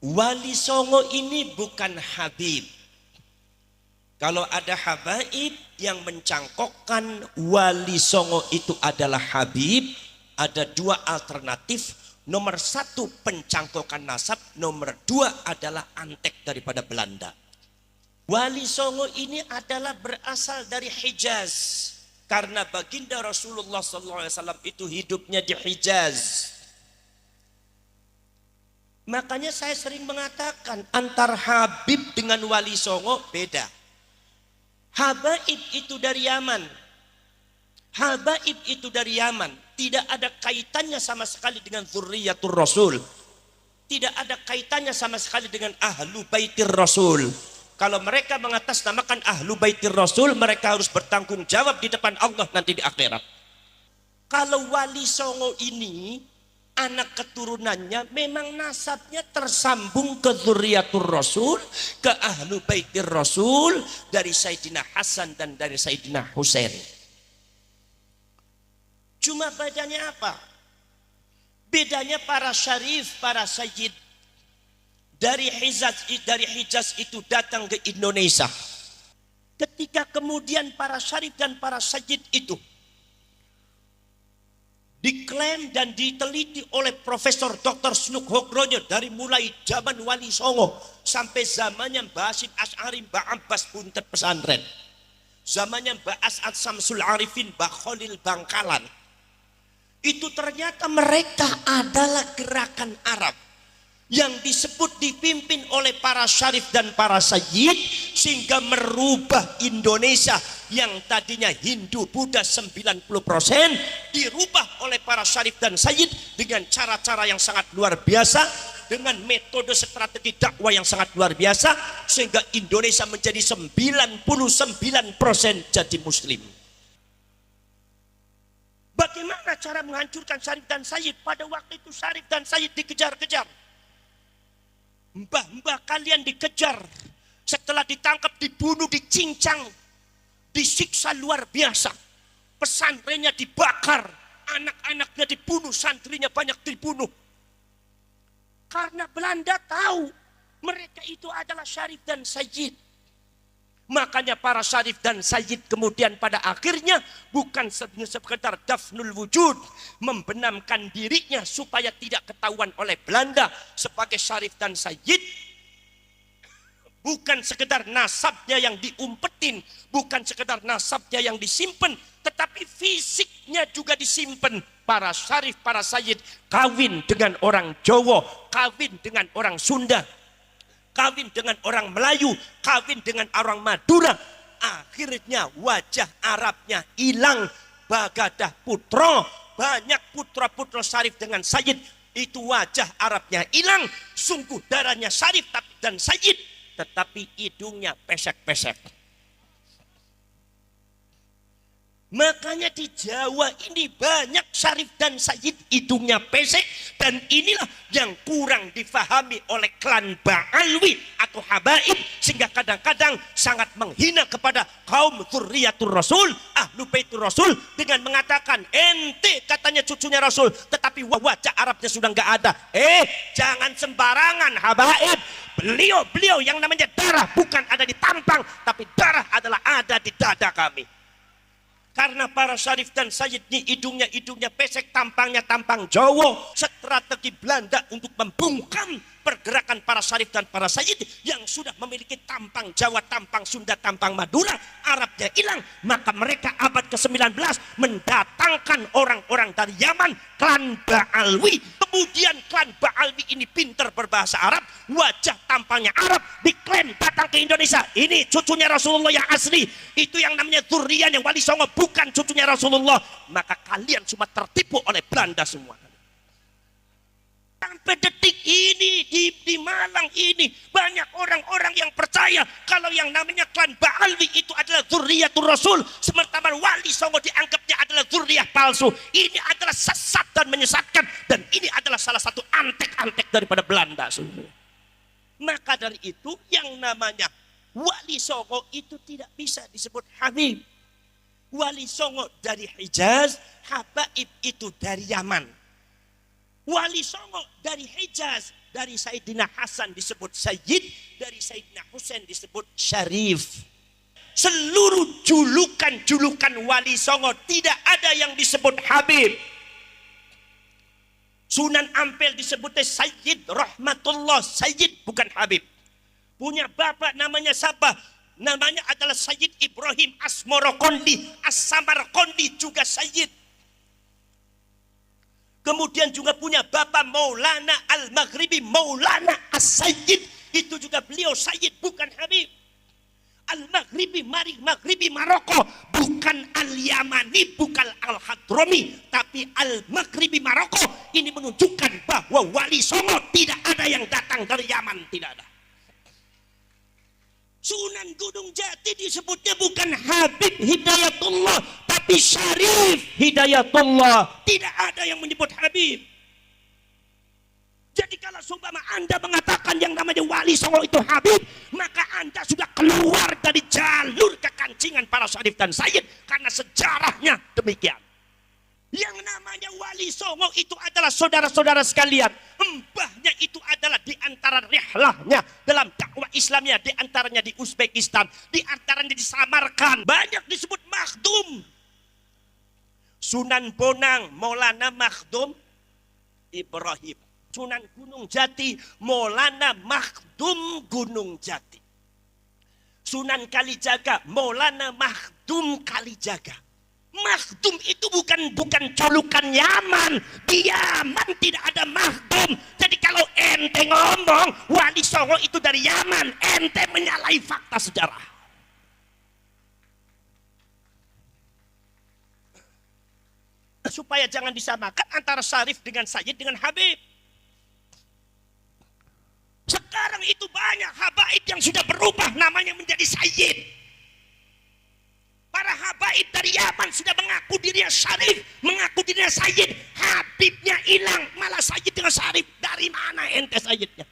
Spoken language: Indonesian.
Wali Songo ini bukan Habib. Kalau ada habaib yang mencangkokkan Wali Songo itu adalah Habib, ada dua alternatif. Nomor satu pencangkokan nasab, nomor dua adalah antek daripada Belanda. Wali Songo ini adalah berasal dari Hijaz, karena baginda Rasulullah SAW itu hidupnya di Hijaz. Makanya saya sering mengatakan antar Habib dengan Wali Songo beda. Habaib itu dari Yaman. Habaib itu dari Yaman. Tidak ada kaitannya sama sekali dengan Dzurriyyatur Rasul. Tidak ada kaitannya sama sekali dengan Ahlu Baitir Rasul. Kalau mereka mengatasnamakan Ahlu Baitir Rasul, mereka harus bertanggung jawab di depan Allah nanti di akhirat. Kalau Wali Songo ini, anak keturunannya memang nasabnya tersambung ke Dzurriyyatur Rasul, ke Ahlu Baitir Rasul, dari Sayyidina Hasan dan dari Sayyidina Husain. Cuma bedanya apa? Bedanya para syarif, para sayyid dari Hijaz itu datang ke Indonesia. Ketika kemudian para syarif dan para sayyid itu diklaim dan diteliti oleh Profesor Dr. Snuk Hokrojo dari mulai zaman Wali Songo sampai zamannya Mbah Hasyim Asy'ari, Mbah Abbas Buntet Pesantren, zamannya Mbah As'ad Samsul Arifin, Mbah Khalil Bangkalan, itu ternyata mereka adalah gerakan Arab yang disebut dipimpin oleh para syarif dan para sayyid, sehingga merubah Indonesia yang tadinya Hindu Buddha 90% dirubah oleh para syarif dan sayyid dengan cara-cara yang sangat luar biasa, dengan metode strategi dakwah yang sangat luar biasa, sehingga Indonesia menjadi 99% jadi muslim. Bagaimana cara menghancurkan syarif dan sayyid? Pada waktu itu syarif dan sayyid dikejar-kejar. Mbah-mbah kalian dikejar, setelah ditangkap dibunuh, dicincang, disiksa luar biasa, pesantrennya dibakar, anak-anaknya dibunuh, santrinya banyak dibunuh. Karena Belanda tahu mereka itu adalah syarif dan sayyid. Makanya para syarif dan sayyid kemudian pada akhirnya bukan sekedar dafnul wujud, membenamkan dirinya supaya tidak ketahuan oleh Belanda sebagai syarif dan sayyid. Bukan sekedar nasabnya yang diumpetin, bukan sekedar nasabnya yang disimpan, tetapi fisiknya juga disimpan. Para syarif, para sayyid kawin dengan orang Jawa, kawin dengan orang Sunda, kawin dengan orang Melayu, kawin dengan orang Madura. Akhirnya wajah Arabnya hilang. Bagadah putra, banyak putra-putra syarif dengan sayyid, itu wajah Arabnya hilang. Sungguh darahnya syarif dan sayyid, tetapi hidungnya pesek-pesek. Makanya di Jawa ini banyak syarif dan sayyid hidungnya pesek, dan inilah yang kurang difahami oleh klan Ba'alwi atau habaib, sehingga kadang-kadang sangat menghina kepada kaum Dzurriyyatur Rasul, Ahlu Baitur Rasul, dengan mengatakan ente katanya cucunya Rasul, tetapi wajah Arabnya sudah nggak ada. Jangan sembarangan habaib. Beliau yang namanya darah bukan ada di tampang, tapi darah adalah ada di dada kami. Karena para syarif dan sayyid ini hidungnya pesek, tampangnya tampang Jawa. Strategi Belanda untuk membungkam pergerakan para syarif dan para sayyid yang sudah memiliki tampang Jawa, tampang Sunda, tampang Madura, Arabnya hilang. Maka mereka abad ke-19 mendatangkan orang-orang dari Yaman, klan Ba'alwi. Kemudian klan Ba'alwi ini pintar berbahasa Arab, wajah tampangnya Arab, diklaim datang ke Indonesia. Ini cucunya Rasulullah yang asli. Itu yang namanya Dzurriyyah yang Wali Songo, bukan cucunya Rasulullah. Maka kalian cuma tertipu oleh Belanda semua. Sampai detik ini di Malang ini banyak orang-orang yang percaya kalau yang namanya klan Ba'alwi itu adalah Dzurriyyatur Rasul, sementara Wali Songo dianggapnya adalah dzurriyyah palsu. Ini adalah sesat dan menyesatkan, dan ini adalah salah satu antek-antek daripada Belanda. Maka dari itu yang namanya Wali Songo itu tidak bisa disebut Habib. Wali Songo dari Hijaz, habaib itu dari Yaman. Wali Songo dari Hijaz, dari Sayyidina Hasan disebut Sayyid, dari Sayyidina Husain disebut Syarif. Seluruh julukan-julukan Wali Songo tidak ada yang disebut Habib. Sunan Ampel disebutnya Sayyid Rahmatullah, Sayyid bukan Habib. Punya bapak namanya siapa? Namanya adalah Sayyid Ibrahim Asmorokondi, As-Samarkondi juga Sayyid. Kemudian juga punya bapak Maulana Al-Maghribi, Maulana As-Sayyid. Itu juga beliau Sayyid, bukan Habib. Al-Maghribi, Maghribi Maroko. Bukan Al-Yamani, bukan Al-Hadrami. Tapi Al-Maghribi Maroko. Ini menunjukkan bahwa Wali Songo tidak ada yang datang dari Yaman. Tidak ada. Sunan Gunung Jati disebutnya bukan Habib Hidayatullah, tapi Syarif Hidayatullah. Tidak ada yang menyebut Habib. Jadi kalau seumpama Anda mengatakan yang namanya Wali Songo itu Habib, maka Anda sudah keluar dari jalur kekancingan para Syarif dan Sayyid, karena sejarahnya demikian. Yang namanya Wali Songo itu adalah saudara-saudara sekalian. Mbahnya itu adalah di antara rihlahnya dalam dakwah Islamnya, di antaranya di Uzbekistan, di antaranya di Samarkand. Banyak disebut Makhdum. Sunan Bonang, Maulana Makhdum Ibrahim. Sunan Gunung Jati, Maulana Makhdum Gunung Jati. Sunan Kalijaga, Maulana Makhdum Kalijaga. Makhdum itu bukan julukan Yaman. Di Yaman tidak ada Makhdum. Jadi kalau ente ngomong Wali Songo itu dari Yaman, ente menyalahi fakta sejarah. Supaya jangan disamakan antara Syarif dengan Sayyid dengan Habib. Sekarang itu banyak habaib yang sudah berubah namanya menjadi Sayyid. Para habaib dari Yaman sudah mengaku dirinya Syarif, mengaku dirinya Sayyid. Habibnya hilang, malah Sayyid dengan Syarif. Dari mana ente Sayyidnya?